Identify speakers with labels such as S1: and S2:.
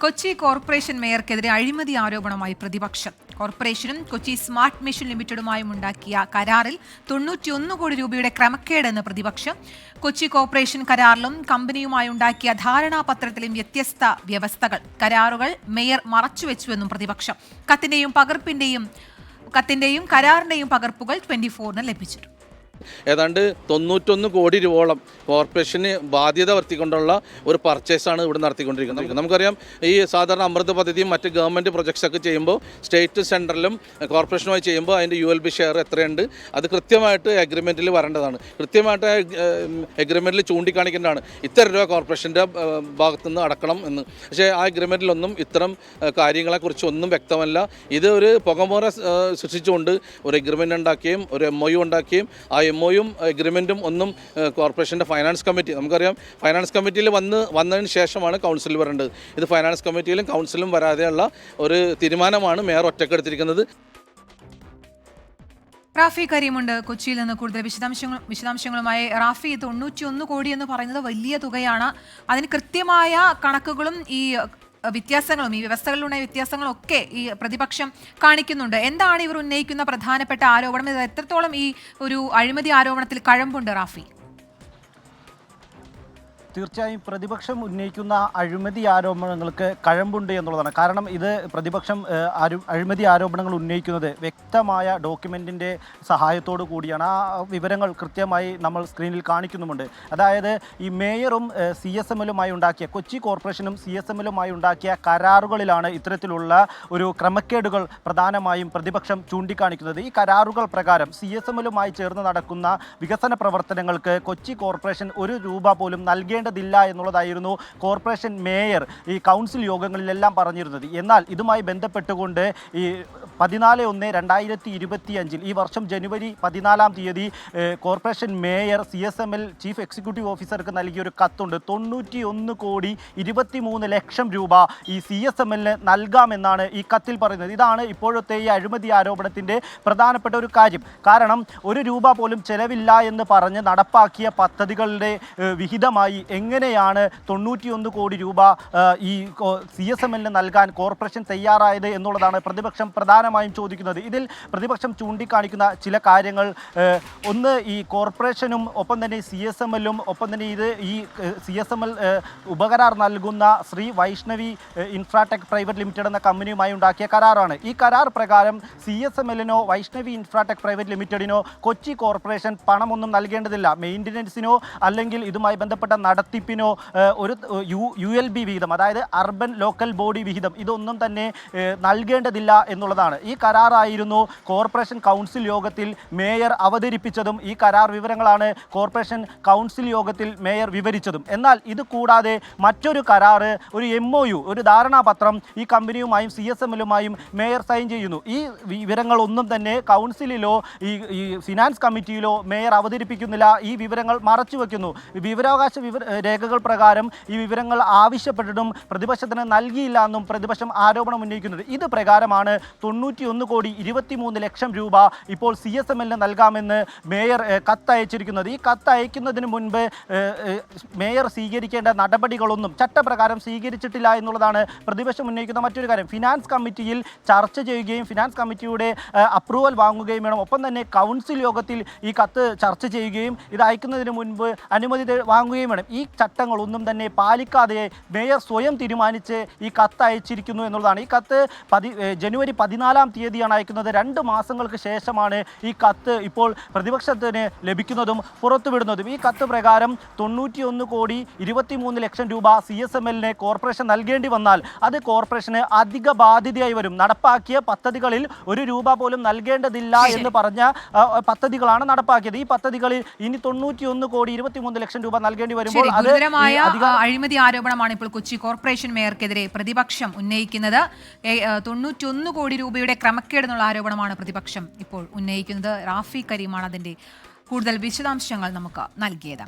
S1: Kochi corporation മേയർക്കെതിരെ അഴിമതി ആരോപണമായി പ്രതിപക്ഷം. കോർപ്പറേഷനും കൊച്ചി സ്മാർട്ട് മിഷൻ ലിമിറ്റഡുമായും ഉണ്ടാക്കിയ കരാറിൽ 91 കോടി രൂപയുടെ ക്രമക്കേടെന്ന് പ്രതിപക്ഷം. കൊച്ചി കോർപ്പറേഷൻ കരാറിലും കമ്പനിയുമായി ഉണ്ടാക്കിയ ധാരണാപത്രത്തിലും വ്യത്യസ്ത വ്യവസ്ഥകൾ. കരാറുകൾ മേയർ മറച്ചുവെച്ചുവെന്നും പ്രതിപക്ഷം. കത്തിന്റെയും കരാറിന്റെയും പകർപ്പുകൾ 24-ന് ലഭിച്ചിട്ടുണ്ട്.
S2: ഏതാണ്ട് 91 കോടി രൂപയോളം കോർപ്പറേഷന് ബാധ്യത വർത്തിക്കൊണ്ടുള്ള ഒരു പർച്ചേസാണ് ഇവിടെ നടത്തിക്കൊണ്ടിരിക്കുന്നത്. നമുക്കറിയാം, ഈ സാധാരണ അമൃത് പദ്ധതിയും മറ്റ് ഗവൺമെൻറ് പ്രൊജക്ട്സൊക്കെ ചെയ്യുമ്പോൾ സ്റ്റേറ്റ് സെൻട്രലും കോർപ്പറേഷനുമായി ചെയ്യുമ്പോൾ അതിൻ്റെ ULB ഷെയർ എത്രയുണ്ട് അത് കൃത്യമായിട്ട് അഗ്രിമെൻറ്റിൽ വരേണ്ടതാണ്. കൃത്യമായിട്ട് അഗ്രിമെൻറ്റിൽ ചൂണ്ടിക്കാണിക്കേണ്ടതാണ് ഇത്ര രൂപ കോർപ്പറേഷൻ്റെ ഭാഗത്തുനിന്ന് അടക്കണം എന്ന്. പക്ഷേ ആ അഗ്രിമെൻറ്റിലൊന്നും ഇത്തരം കാര്യങ്ങളെക്കുറിച്ചൊന്നും വ്യക്തമല്ല. ഇത് ഒരു പുകമോറ സൃഷ്ടിച്ചുകൊണ്ട് ഒരു അഗ്രിമെൻ്റ് ഉണ്ടാക്കുകയും ഒരു MOU ഉണ്ടാക്കുകയും ആ MOUയും അഗ്രിമെൻറ്റും ഒന്നും കോർപ്പറേഷൻ്റെ ഫൈനാൻസ് കമ്മിറ്റി, നമുക്കറിയാം ഫൈനാൻസ് കമ്മിറ്റിയിൽ വന്നതിന് ശേഷമാണ് കൗൺസിൽ വരേണ്ടത്. ഇത് ഫൈനാൻസ് കമ്മിറ്റിയിലും കൗൺസിലും വരാതെയുള്ള ഒരു തീരുമാനമാണ് മേയർ ഒറ്റക്കെടുത്തിരിക്കുന്നത്.
S1: റാഫി കരീമുണ്ട് കൊച്ചിയിൽ നിന്ന് കൂടുതൽ വിശദാംശങ്ങളുമായി. റാഫി, 91 കോടി എന്ന് പറയുന്നത് വലിയ തുകയാണ്. അതിന് കൃത്യമായ കണക്കുകളും ഈ വ്യത്യാസങ്ങളും ഈ വ്യവസ്ഥകളിലുണ്ടായ വ്യത്യാസങ്ങളും ഒക്കെ ഈ പ്രതിപക്ഷം കാണിക്കുന്നുണ്ട്. എന്താണ് ഇവർ ഉന്നയിക്കുന്ന പ്രധാനപ്പെട്ട ആരോപണം? ഇത് എത്രത്തോളം ഈ ഒരു അഴിമതി ആരോപണത്തിൽ കഴമ്പുണ്ട് റാഫി?
S3: തീർച്ചയായും പ്രതിപക്ഷം ഉന്നയിക്കുന്ന അഴിമതി ആരോപണങ്ങൾക്ക് കഴമ്പുണ്ട് എന്നുള്ളതാണ്. കാരണം ഇത് പ്രതിപക്ഷം അഴിമതി ആരോപണങ്ങൾ ഉന്നയിക്കുന്നത് വ്യക്തമായ ഡോക്യുമെൻറ്റിൻ്റെ സഹായത്തോടു കൂടിയാണ്. ആ വിവരങ്ങൾ കൃത്യമായി നമ്മൾ സ്ക്രീനിൽ കാണിക്കുന്നുമുണ്ട്. അതായത് ഈ മേയറും CSMലുമായി ഉണ്ടാക്കിയ, കൊച്ചി കോർപ്പറേഷനും CSMലുമായി ഉണ്ടാക്കിയ കരാറുകളിലാണ് ഇത്തരത്തിലുള്ള ഒരു ക്രമക്കേടുകൾ പ്രധാനമായും പ്രതിപക്ഷം ചൂണ്ടിക്കാണിക്കുന്നത്. ഈ കരാറുകൾ പ്രകാരം CSMലുമായി ചേർന്ന് നടക്കുന്ന വികസന പ്രവർത്തനങ്ങൾക്ക് കൊച്ചി കോർപ്പറേഷൻ 1 രൂപ പോലും നൽകേണ്ടതില്ല എന്നുള്ളതായിരുന്നു കോർപ്പറേഷൻ മേയർ ഈ കൗൺസിൽ യോഗങ്ങളിലെല്ലാം പറഞ്ഞിരുന്നത്. എന്നാൽ ഇതുമായി ബന്ധപ്പെട്ടുകൊണ്ട് ഈ 14/1/2025 ഈ വർഷം ജനുവരി 14-ാം തീയതി corporation mayor CSML chief executive ഓഫീസർക്ക് നൽകിയൊരു കത്തുണ്ട്. 91 കോടി 23 ലക്ഷം രൂപ ഈ CSMLന് നൽകാമെന്നാണ് ഈ കത്തിൽ പറയുന്നത്. ഇതാണ് ഇപ്പോഴത്തെ ഈ അഴിമതി ആരോപണത്തിൻ്റെ പ്രധാനപ്പെട്ട ഒരു കാര്യം. കാരണം 1 രൂപ പോലും ചെലവില്ല എന്ന് പറഞ്ഞ് നടപ്പാക്കിയ പദ്ധതികളുടെ വിഹിതമായി എങ്ങനെയാണ് 91 കോടി രൂപ ഈ CSMLന് നൽകാൻ കോർപ്പറേഷൻ തയ്യാറായത് എന്നുള്ളതാണ് പ്രതിപക്ഷം പ്രധാനമായും ചോദിക്കുന്നത്. ഇതിൽ പ്രതിപക്ഷം ചൂണ്ടിക്കാണിക്കുന്ന ചില കാര്യങ്ങൾ, ഒന്ന് ഈ കോർപ്പറേഷനും ഒപ്പം തന്നെ CSMലും ഒപ്പം തന്നെ ഈ CSML ഉപകരാർ നൽകുന്ന Shri Vaishnavi Infratech Private Limited എന്ന കമ്പനിയുമായി ഉണ്ടാക്കിയ കരാറാണ്. ഈ കരാർ പ്രകാരം CSMലിനോ വൈഷ്ണവി ഇൻഫ്രാടെക് പ്രൈവറ്റ് ലിമിറ്റഡിനോ കൊച്ചി കോർപ്പറേഷൻ പണമൊന്നും നൽകേണ്ടതില്ല. മെയിൻ്റനൻസിനോ അല്ലെങ്കിൽ ഇതുമായി ബന്ധപ്പെട്ട നടത്തിപ്പിനോ ഒരു ULB വിഹിതം, അതായത് അർബൻ ലോക്കൽ ബോഡി വിഹിതം, ഇതൊന്നും തന്നെ നൽകേണ്ടതില്ല എന്നുള്ളതാണ്. ഈ കരാറായിരുന്നു കോർപ്പറേഷൻ കൗൺസിൽ യോഗത്തിൽ മേയർ അവതരിപ്പിച്ചതും ഈ കരാർ വിവരങ്ങളാണ് കോർപ്പറേഷൻ കൗൺസിൽ യോഗത്തിൽ മേയർ വിവരിച്ചതും. എന്നാൽ ഇത് കൂടാതെ മറ്റൊരു കരാറ്, ഒരു MOU, ഒരു ധാരണാപത്രം ഈ കമ്പനിയുമായും CSMലുമായും മേയർ സൈൻ ചെയ്യുന്നു. ഈ വിവരങ്ങളൊന്നും തന്നെ കൗൺസിലിലോ ഈ ഫിനാൻസ് കമ്മിറ്റിയിലോ മേയർ അവതരിപ്പിക്കുന്നില്ല. ഈ വിവരങ്ങൾ മറച്ചുവെക്കുന്നു. വിവരാവകാശ രേഖകൾ പ്രകാരം ഈ വിവരങ്ങൾ ആവശ്യപ്പെട്ടിട്ടും പ്രതിപക്ഷത്തിന് നൽകിയില്ല എന്നും പ്രതിപക്ഷം ആരോപണം ഉന്നയിക്കുന്നത്. ഇത് പ്രകാരമാണ് 91 കോടി 23 ലക്ഷം രൂപ ഇപ്പോൾ CSMലിന് നൽകാമെന്ന് മേയർ കത്തയച്ചിരിക്കുന്നത്. ഈ കത്തയക്കുന്നതിന് മുൻപ് മേയർ സ്വീകരിക്കേണ്ട നടപടികളൊന്നും ചട്ടപ്രകാരം സ്വീകരിച്ചിട്ടില്ല എന്നുള്ളതാണ് പ്രതിപക്ഷം ഉന്നയിക്കുന്ന മറ്റൊരു കാര്യം. ഫിനാൻസ് കമ്മിറ്റിയിൽ ചർച്ച ചെയ്യുകയും ഫിനാൻസ് കമ്മിറ്റിയുടെ അപ്രൂവൽ വാങ്ങുകയും വേണം. ഒപ്പം തന്നെ കൗൺസിൽ യോഗത്തിൽ ഈ കത്ത് ചർച്ച ചെയ്യുകയും ഇത് അയക്കുന്നതിന് മുൻപ് അനുമതി വാങ്ങുകയും വേണം. ഈ ചട്ടങ്ങളൊന്നും തന്നെ പാലിക്കാതെ മേയർ സ്വയം തീരുമാനിച്ച് ഈ കത്ത് അയച്ചിരിക്കുന്നു എന്നുള്ളതാണ്. ഈ കത്ത് ജനുവരി 14-ാം തീയതിയാണ് അയക്കുന്നത്. 2 മാസങ്ങൾക്ക് ശേഷമാണ് ഈ കത്ത് ഇപ്പോൾ പ്രതിപക്ഷത്തിന് ലഭിക്കുന്നതും പുറത്തുവിടുന്നതും. ഈ കത്ത് പ്രകാരം 91 കോടി 23 ലക്ഷം രൂപ CSMലിന് കോർപ്പറേഷൻ നൽകേണ്ടി വന്നാൽ അത് കോർപ്പറേഷന് അധിക ബാധ്യതയായി വരും. നടപ്പാക്കിയ പദ്ധതികളിൽ 1 രൂപ പോലും നൽകേണ്ടതില്ല എന്ന് പറഞ്ഞ പദ്ധതികളാണ് നടപ്പാക്കിയത്. ഈ പദ്ധതികളിൽ ഇനി 91 കോടി 23 ലക്ഷം രൂപ നൽകേണ്ടി വരുമ്പോൾ
S1: അഴിമതി ആരോപണമാണ് ഇപ്പോൾ കൊച്ചി കോർപ്പറേഷൻ മേയർക്കെതിരെ പ്രതിപക്ഷം ഉന്നയിക്കുന്നത്. 91 കോടി രൂപയുടെ ക്രമക്കേടെന്നുള്ള ആരോപണമാണ് പ്രതിപക്ഷം ഇപ്പോൾ ഉന്നയിക്കുന്നത്. റാഫി കരീമാണ് അതിന്റെ കൂടുതൽ വിശദാംശങ്ങൾ നമുക്ക് നൽകിയത്.